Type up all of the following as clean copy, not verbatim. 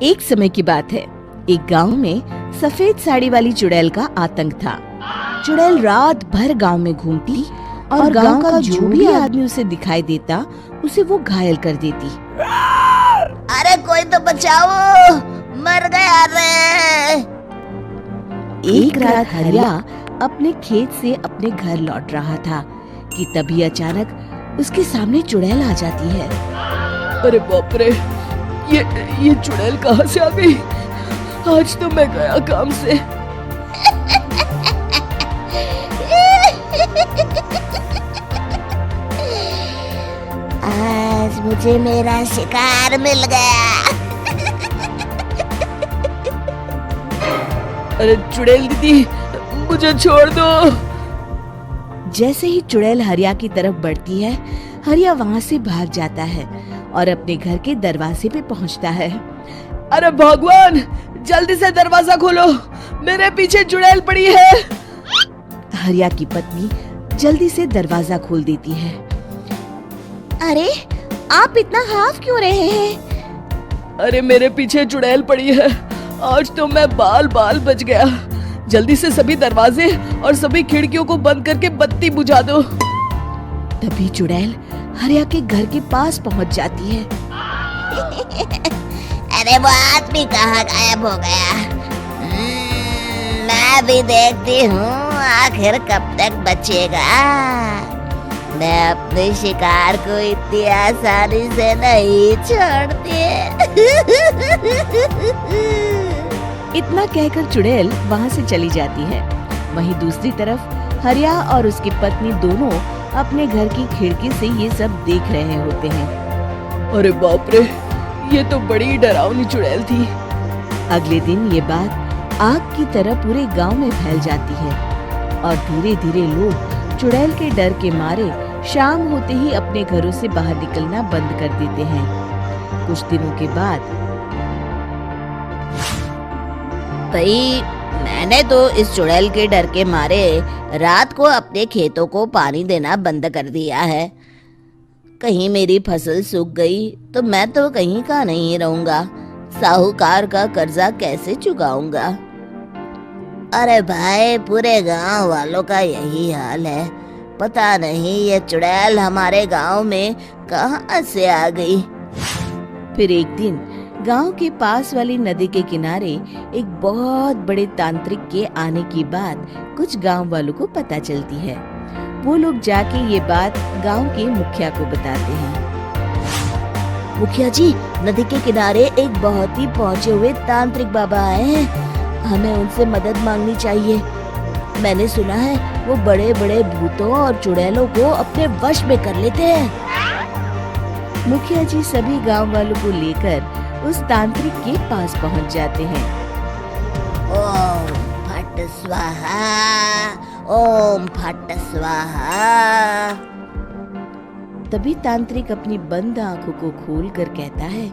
एक समय की बात है। एक गांव में सफेद साड़ी वाली चुड़ैल का आतंक था। चुड़ैल रात भर गांव में घूमती और गांव का जो भी आदमी उसे दिखाई देता उसे वो घायल कर देती। अरे कोई तो बचाओ, मर गया रे। एक रात हरिया अपने खेत से अपने घर लौट रहा था कि तभी अचानक उसके सामने चुड़ैल आ जाती है। अरे बाप रे, ये चुड़ैल कहाँ से आ गई? आज तो मैं गया काम से। आज मुझे मेरा शिकार मिल गया। अरे चुड़ैल दीदी, मुझे छोड़ दो। जैसे ही चुड़ैल हरिया की तरफ बढ़ती है, हरिया वहाँ से भाग जाता है और अपने घर के दरवाजे पे पहुँचता है। अरे भगवान, जल्दी से दरवाजा खोलो, मेरे पीछे चुड़ैल पड़ी है। हरिया की पत्नी जल्दी से दरवाजा खोल देती है। अरे आप इतना हाफ क्यों रहे हैं? अरे मेरे पीछे चुड़ैल पड़ी है, आज तो मैं बाल बच गया। जल्दी से सभी दरवाजे और सभी खिड़कियों को बंद करके बत्ती बुझा दो। तभी चुड़ैल हरिया के घर के पास पहुंच जाती है। अरे वो आदमी कहाँ गायब हो गया? मैं भी देखती हूँ आखिर कब तक बचेगा। मैं अपने शिकार को इतनी आसानी से नहीं छोड़ती। इतना कहकर चुड़ैल वहाँ से चली जाती है। वहीं दूसरी तरफ हरिया और उसकी पत्नी दोनों अपने घर की खिड़की से ये सब देख रहे होते हैं। अरे बाप रे, ये तो बड़ी डरावनी चुड़ैल थी। अगले दिन ये बात आग की तरह पूरे गांव में फैल जाती है और धीरे धीरे लोग चुड़ैल के डर के मारे शाम होते ही अपने घरों से बाहर निकलना बंद कर देते हैं। कुछ दिनों के बाद भाई, मैंने तो इस चुड़ैल के डर के मारे रात को अपने खेतों को पानी देना बंद कर दिया है। कहीं मेरी फसल सूख गई तो मैं तो कहीं का नहीं रहूंगा। साहूकार का कर्जा कैसे चुकाऊंगा? अरे भाई, पूरे गांव वालों का यही हाल है। पता नहीं ये चुड़ैल हमारे गांव में कहां से आ गई। फिर एक दिन गांव के पास वाली नदी के किनारे एक बहुत बड़े तांत्रिक के आने की बात कुछ गांव वालों को पता चलती है। वो लोग जाके ये बात गांव के मुखिया को बताते हैं। मुखिया जी, नदी के किनारे एक बहुत ही पहुंचे हुए तांत्रिक बाबा आए हैं। हमें उनसे मदद मांगनी चाहिए। मैंने सुना है वो बड़े बड़े भूतों और चुड़ैलों को अपने वश में कर लेते हैं। मुखिया जी सभी गांव वालों को लेकर उस तांत्रिक के पास पहुंच जाते हैं। ओम फट स्वाहा, ओम फट स्वाहा। तभी तांत्रिक अपनी बंद आंखों को खोलकर कहता है,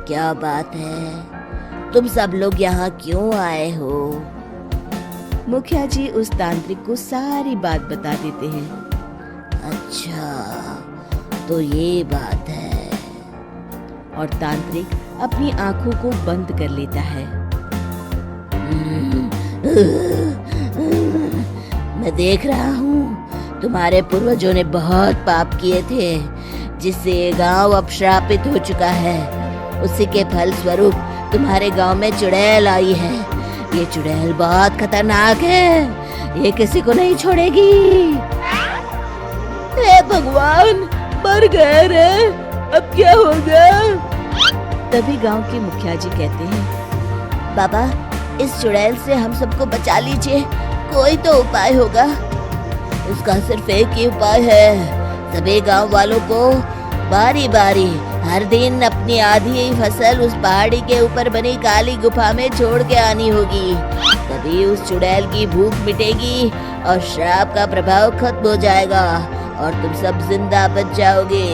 क्या बात है? तुम सब लोग यहाँ क्यों आए हो? मुखिया जी उस तांत्रिक को सारी बात बता देते हैं। अच्छा, तो ये बात है। और तांत्रिक अपनी आंखों को बंद कर लेता है। मैं देख रहा हूँ तुम्हारे पूर्वजों ने बहुत पाप किए थे, जिससे ये गांव अब श्रापित हो चुका है। उसी के फल स्वरूप तुम्हारे गांव में चुड़ैल आई है। ये चुड़ैल बहुत खतरनाक है, ये किसी को नहीं छोड़ेगी। हे भगवान, मर गए रे, अब क्या होगा? तभी गांव के मुखिया जी कहते हैं, बाबा, इस चुड़ैल से हम सबको बचा लीजिए। कोई तो उपाय होगा। उसका सिर्फ एक ही उपाय है। सभी गांव वालों को बारी बारी हर दिन अपनी आधी फसल उस पहाड़ी के ऊपर बनी काली गुफा में छोड़ के आनी होगी। तभी उस चुड़ैल की भूख मिटेगी और श्राप का प्रभाव खत्म हो जाएगा और तुम सब जिंदा बच जाओगे।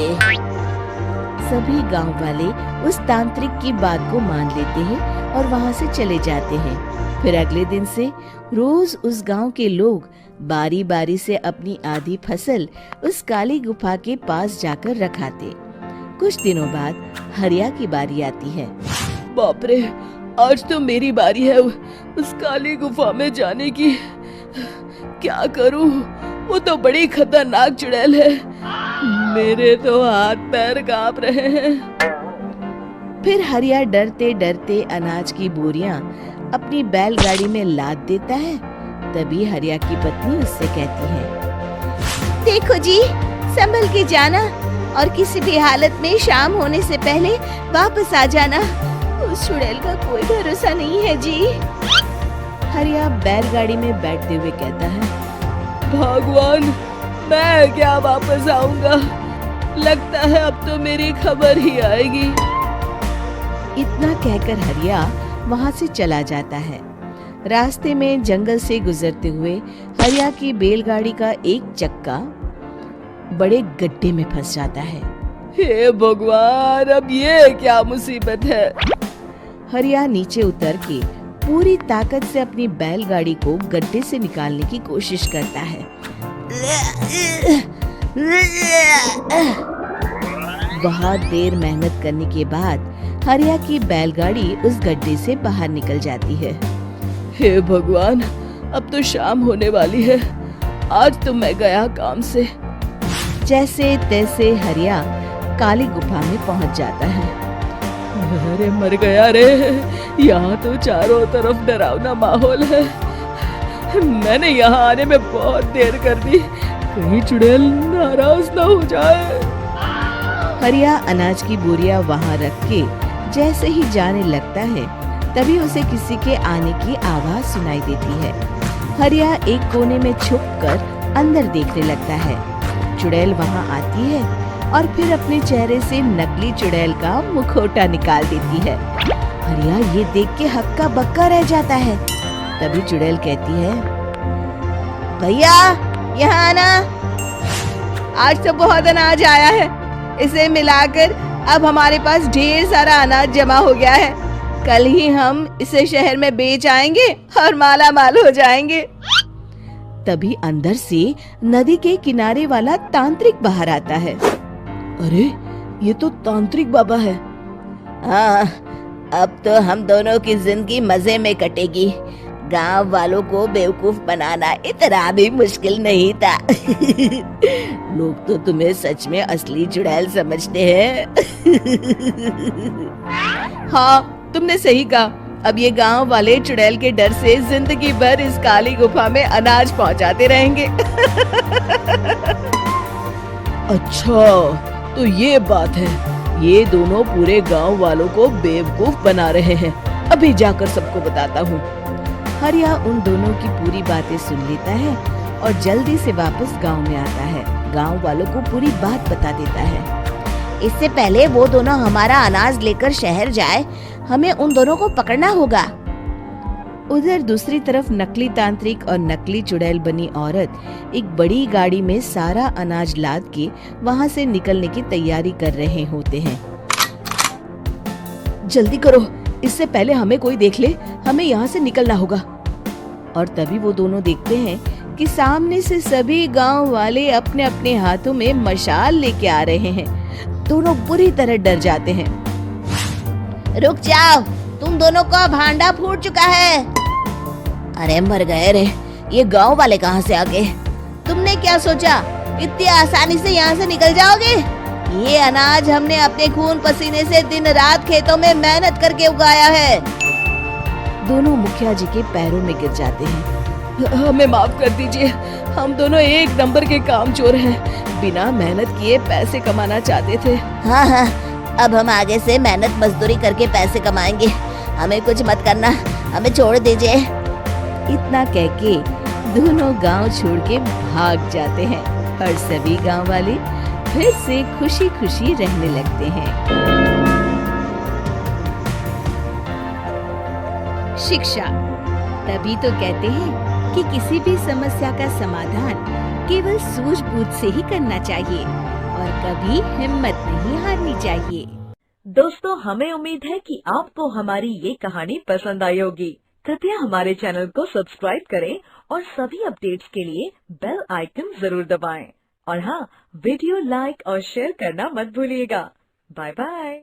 सभी गांव वाले उस तांत्रिक की बात को मान लेते हैं और वहां से चले जाते हैं। फिर अगले दिन से रोज उस गांव के लोग बारी बारी से अपनी आधी फसल उस काली गुफा के पास जाकर रखाते। कुछ दिनों बाद हरिया की बारी आती है। बाप रे, आज तो मेरी बारी है उस काली गुफा में जाने की। क्या करूं? वो तो बड़ी खतरनाक चुड़ैल है। मेरे तो हाथ पैर कांप रहे हैं। फिर हरिया डरते डरते अनाज की बोरियां अपनी बैलगाड़ी में लाद देता है। तभी हरिया की पत्नी उससे कहती है, देखो जी, संभल के जाना और किसी भी हालत में शाम होने से पहले वापस आ जाना। उस चुड़ैल का कोई भरोसा नहीं है जी। हरिया बैलगाड़ी में बैठते हुए कहता है, भगवान, मैं क्या वापस आऊंगा? लगता है अब तो मेरी खबर ही आएगी। इतना कहकर हरिया वहां से चला जाता है। रास्ते में जंगल से गुजरते हुए हरिया की बैलगाड़ी का एक चक्का बड़े गड्ढे में फंस जाता है। हे भगवान, अब ये क्या मुसीबत है? हरिया नीचे उतर के पूरी ताकत से अपनी बैलगाड़ी को गड्ढे से निकालने की कोशिश करता है। बहुत देर मेहनत करने के बाद हरिया की बैलगाड़ी उस गड्ढे से बाहर निकल जाती है। हे भगवान, अब तो शाम होने वाली है। आज तो मैं गया काम से। जैसे तैसे हरिया काली गुफा में पहुंच जाता है। अरे मर गया रे, यहाँ तो चारों तरफ डरावना माहौल है। मैंने यहाँ आने में बहुत देर कर दी, कहीं चुड़ैल नाराज ना हो जाए। हरिया अनाज की बोरियां वहां रख के जैसे ही जाने लगता है, तभी उसे किसी के आने की आवाज सुनाई देती है। हरिया एक कोने में छुपकर अंदर देखने लगता है। चुड़ैल वहां आती है और फिर अपने चेहरे से नकली चुड़ैल का मुखौटा निकाल देती है। हरिया ये देख के हक्का बक्का रह जाता है। तभी चुड़ैल कहती है, भैया यहाँ आना। आज तो बहुत अनाज आया है, इसे मिलाकर अब हमारे पास ढेर सारा अनाज जमा हो गया है। कल ही हम इसे शहर में बेच आएंगे और माला माल हो जाएंगे। तभी अंदर से नदी के किनारे वाला तांत्रिक बाहर आता है। अरे, ये तो तांत्रिक बाबा है। हाँ, अब तो हम दोनों की जिंदगी मजे में कटेगी। गांव वालों को बेवकूफ बनाना इतना भी मुश्किल नहीं था। लोग तो तुम्हें सच में असली चुड़ैल समझते हैं। हाँ, तुमने सही कहा। अब ये गांव वाले चुड़ैल के डर से जिंदगी भर इस काली गुफा में अनाज पहुंचाते रहेंगे। अच्छा, तो ये बात है। ये दोनों पूरे गांव वालों को बेवकूफ बना रहे हैं। अभी जाकर सबको बताता हूँ। हरिया उन दोनों की पूरी बातें सुन लेता है और जल्दी से वापस गांव में आता है। गांव वालों को पूरी बात बता देता है। इससे पहले वो दोनों हमारा अनाज लेकर शहर जाए, हमें उन दोनों को पकड़ना होगा। उधर दूसरी तरफ नकली तांत्रिक और नकली चुड़ैल बनी औरत एक बड़ी गाड़ी में सारा अनाज लाद के वहां से निकलने की तैयारी कर रहे होते हैं। जल्दी करो, इससे पहले हमें कोई देख ले। हमें यहाँ से निकलना होगा। और तभी वो दोनों देखते हैं कि सामने से सभी गांव वाले अपने अपने हाथों में मशाल लेके आ रहे हैं। दोनों बुरी तरह डर जाते हैं। रुक जाओ, तुम दोनों का भांडा फूट चुका है। अरे मर गए रे, ये गांव वाले कहाँ से आ गए? तुमने क्या सोचा इतनी आसानी से यहाँ से निकल जाओगे? ये अनाज हमने अपने खून पसीने से दिन रात खेतों में मेहनत करके उगाया है। दोनों मुखिया जी के पैरों में गिर जाते हैं। हमें माफ कर दीजिए, हम दोनों एक नंबर के कामचोर हैं। बिना मेहनत किए पैसे कमाना चाहते थे। हाँ हाँ, अब हम आगे से मेहनत मजदूरी करके पैसे कमाएंगे। हमें कुछ मत करना, हमें छोड़ दीजिए। इतना कह के दोनों गांव छोड़ के भाग जाते हैं और सभी गांव वाले फिर से खुशी खुशी रहने लगते हैं। शिक्षा तभी तो कहते हैं कि किसी भी समस्या का समाधान केवल सूझबूझ से ही करना चाहिए और कभी हिम्मत नहीं हारनी चाहिए। दोस्तों, हमें उम्मीद है कि आपको हमारी ये कहानी पसंद आई होगी। कृपया हमारे चैनल को सब्सक्राइब करें और सभी अपडेट्स के लिए बेल आइकन जरूर दबाएं। और हाँ, वीडियो लाइक और शेयर करना मत भूलिएगा। Bye bye.